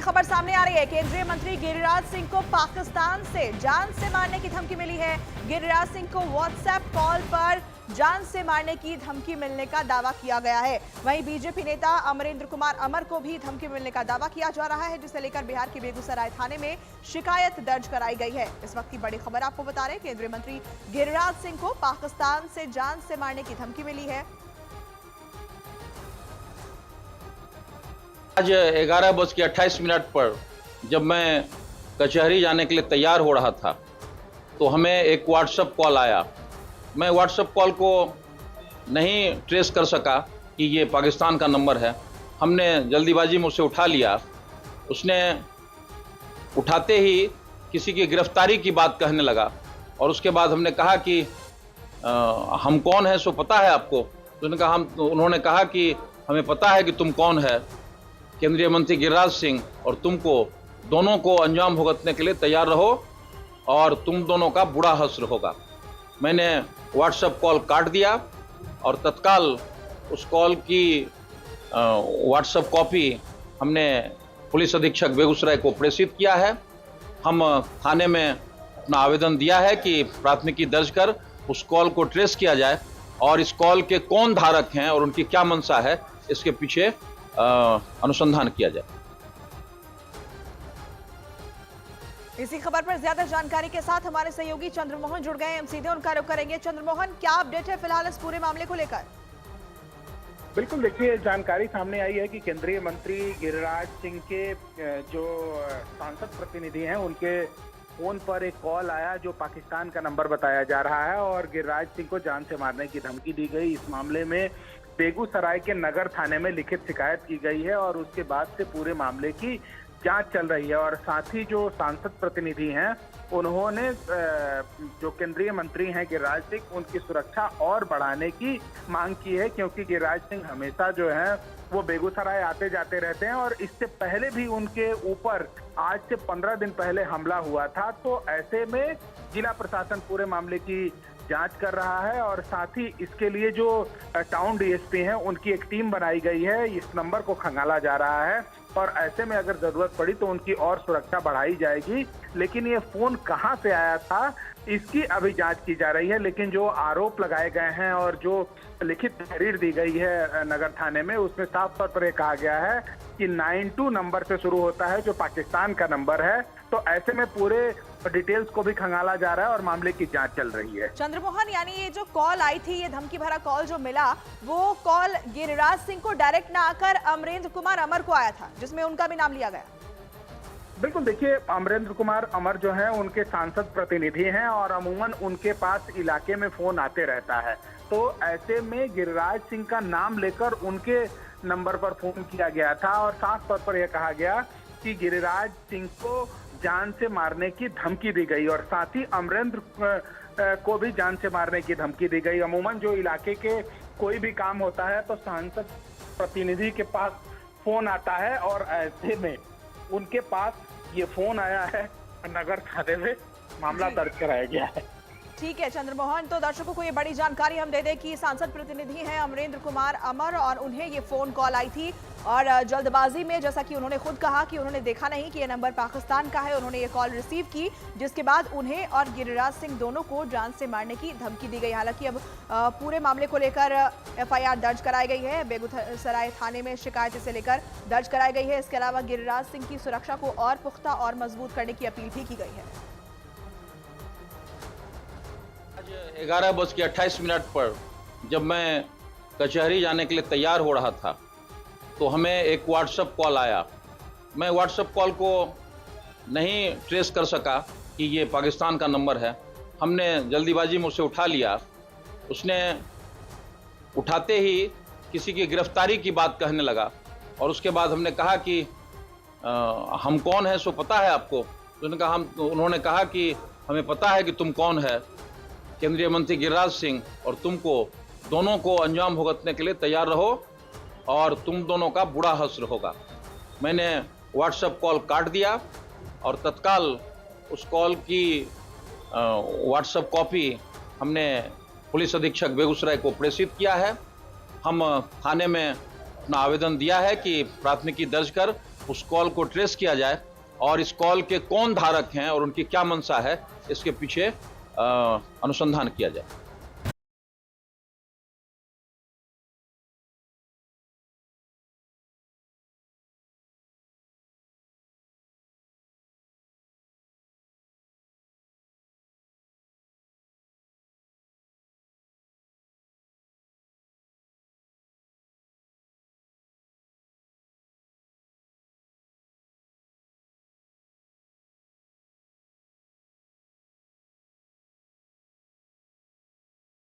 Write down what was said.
खबर सामने आ रही है। केंद्रीय मंत्री गिरिराज सिंह को पाकिस्तान से जान से मारने की धमकी मिली है। गिरिराज सिंह को व्हाट्सएप कॉल पर जान से मारने की धमकी मिलने का दावा किया गया है। वहीं बीजेपी नेता अमरेंद्र कुमार अमर को भी धमकी मिलने का दावा किया जा रहा है, जिसे लेकर बिहार के बेगूसराय थाने में शिकायत दर्ज कराई गई है। इस वक्त की बड़ी खबर आपको बता रहे हैं, केंद्रीय मंत्री गिरिराज सिंह को पाकिस्तान से जान से मारने की धमकी मिली है। आज 11:28 पर जब मैं कचहरी जाने के लिए तैयार हो रहा था तो हमें एक व्हाट्सएप कॉल आया। मैं व्हाट्सएप कॉल को नहीं ट्रेस कर सका कि ये पाकिस्तान का नंबर है। हमने जल्दीबाजी में उसे उठा लिया। उसने उठाते ही किसी की गिरफ्तारी की बात कहने लगा और उसके बाद हमने कहा कि हम कौन हैं सो पता है आपको? तो उन्होंने कहा कि हमें पता है कि तुम कौन है, केंद्रीय मंत्री गिरिराज सिंह, और तुमको दोनों को अंजाम भुगतने के लिए तैयार रहो और तुम दोनों का बुरा हश्र होगा। मैंने व्हाट्सएप कॉल काट दिया और तत्काल उस कॉल की व्हाट्सएप कॉपी हमने पुलिस अधीक्षक बेगूसराय को प्रेषित किया है। हम थाने में अपना आवेदन दिया है कि प्राथमिकी दर्ज कर उस कॉल को ट्रेस किया जाए और इस कॉल के कौन धारक हैं और उनकी क्या मंशा है, इसके पीछे अनुसंधान किया जाए। इसी खबर पर ज्यादा जानकारी के साथ हमारे सहयोगी चंद्रमोहन जुड़ गए हैं। हम सीधे उनका रुख करेंगे। चंद्रमोहन, क्या अपडेट है फिलहाल इस पूरे मामले को लेकर? बिल्कुल, देखिए, जानकारी सामने आई है कि केंद्रीय मंत्री गिरिराज सिंह के जो सांसद प्रतिनिधि हैं उनके फोन पर एक कॉल आया जो पाकिस्तान का नंबर बताया जा रहा है और गिरिराज सिंह को जान से मारने की धमकी दी गई। इस मामले में बेगूसराय के नगर थाने में लिखित शिकायत की गई है और उसके बाद से पूरे मामले की जांच चल रही है। और साथ ही जो सांसद प्रतिनिधि हैं उन्होंने जो केंद्रीय मंत्री हैं गिरिराज सिंह, उनकी सुरक्षा और बढ़ाने की मांग की है, क्योंकि गिरिराज सिंह हमेशा जो है वो बेगूसराय आते जाते रहते हैं और इससे पहले भी उनके ऊपर आज से 15 दिन पहले हमला हुआ था। तो ऐसे में जिला प्रशासन पूरे मामले की जांच कर रहा है और साथ ही इसके लिए जो टाउन डीएसपी हैं उनकी एक टीम बनाई गई है। इस नंबर को खंगाला जा रहा है और ऐसे में अगर जरूरत पड़ी तो उनकी और सुरक्षा बढ़ाई जाएगी। लेकिन ये फोन कहां से आया था इसकी अभी जांच की जा रही है। लेकिन जो आरोप लगाए गए हैं और जो लिखित तहरीर दी गई है नगर थाने में, उसमें साफ तौर पर यह कहा गया है कि 92 नंबर से शुरू होता है जो पाकिस्तान का नंबर है। तो ऐसे में पूरे डिटेल्स को भी खंगाला जा रहा है और मामले की जांच चल रही है। चंद्रमोहन, यानी ये जो कॉल आई थी, ये धमकी भरा कॉल जो मिला, वो कॉल गिरिराज सिंह को डायरेक्ट ना आकर अमरेंद्र कुमार अमर को आया था, जिसमें उनका भी नाम लिया गया। बिल्कुल, देखिए, अमरेंद्र कुमार अमर जो हैं उनके सांसद प्रतिनिधि हैं और अमूमन उनके पास इलाके में फोन आते रहता है। तो ऐसे में गिरिराज सिंह का नाम लेकर उनके नंबर पर फोन किया गया था और साफ तौर पर यह कहा गया कि गिरिराज सिंह को जान से मारने की धमकी दी गई और साथ ही अमरेंद्र को भी जान से मारने की धमकी दी गई। अमूमन जो इलाके के कोई भी काम होता है तो सांसद प्रतिनिधि के पास फोन आता है और ऐसे में उनके पास ये फोन आया है, नगर थाने में मामला दर्ज कराया गया है। ठीक है चंद्रमोहन, तो दर्शकों को ये बड़ी जानकारी हम दे दें कि सांसद प्रतिनिधि हैं अमरेंद्र कुमार अमर और उन्हें ये फोन कॉल आई थी और जल्दबाजी में, जैसा कि उन्होंने खुद कहा कि उन्होंने देखा नहीं कि ये नंबर पाकिस्तान का है, उन्होंने ये कॉल रिसीव की, जिसके बाद उन्हें और गिरिराज सिंह दोनों को जान से मारने की धमकी दी गई। हालांकि अब पूरे मामले को लेकर एफआईआर दर्ज कराई गई है, बेगूसराय थाने में शिकायत इसे लेकर दर्ज कराई गई है। इसके अलावा गिरिराज सिंह की सुरक्षा को और पुख्ता और मजबूत करने की अपील भी की गई है। 11:28 पर जब मैं कचहरी जाने के लिए तैयार हो रहा था तो हमें एक व्हाट्सएप कॉल आया। मैं व्हाट्सएप कॉल को नहीं ट्रेस कर सका कि ये पाकिस्तान का नंबर है। हमने जल्दीबाजी में उसे उठा लिया। उसने उठाते ही किसी की गिरफ्तारी की बात कहने लगा और उसके बाद हमने कहा कि हम कौन हैं सो पता है आपको? तो उन्होंने कहा कि हमें पता है कि तुम कौन है, केंद्रीय मंत्री गिरिराज सिंह, और तुमको दोनों को अंजाम भुगतने के लिए तैयार रहो और तुम दोनों का बुरा हश्र होगा। मैंने व्हाट्सएप कॉल काट दिया और तत्काल उस कॉल की व्हाट्सएप कॉपी हमने पुलिस अधीक्षक बेगूसराय को प्रेषित किया है। हम थाने में अपना आवेदन दिया है कि प्राथमिकी दर्ज कर उस कॉल को ट्रेस किया जाए और इस कॉल के कौन धारक हैं और उनकी क्या मंशा है, इसके पीछे अनुसंधान किया जाए।